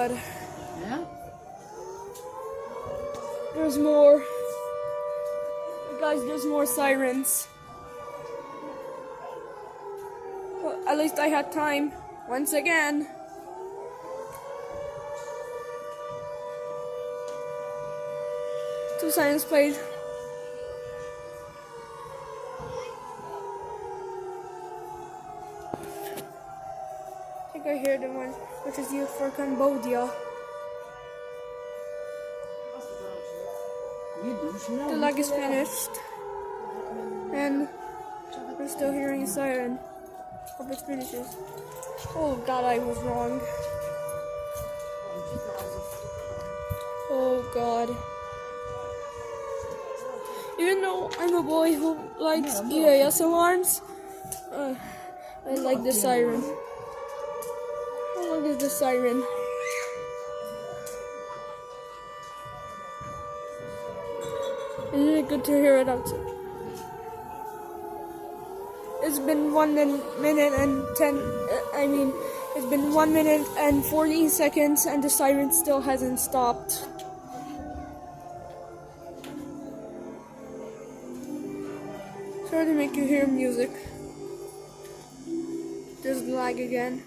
god. Yeah? There's more. Guys, there's more sirens. Well, at least I had time. Once again. Two sirens played. I think I hear the one which is used for Cambodia. The leg is finished. And we're still hearing a siren. Hope it finishes. Oh god, I was wrong. Oh god. Even though I'm a boy who likes EAS alarms, I like the siren. How long is the siren? Isn't it good to hear it outside? It's been 1 minute and 10. It's been 1 minute and 14 seconds, and the siren still hasn't stopped. Sorry to make you hear music. There's lag again.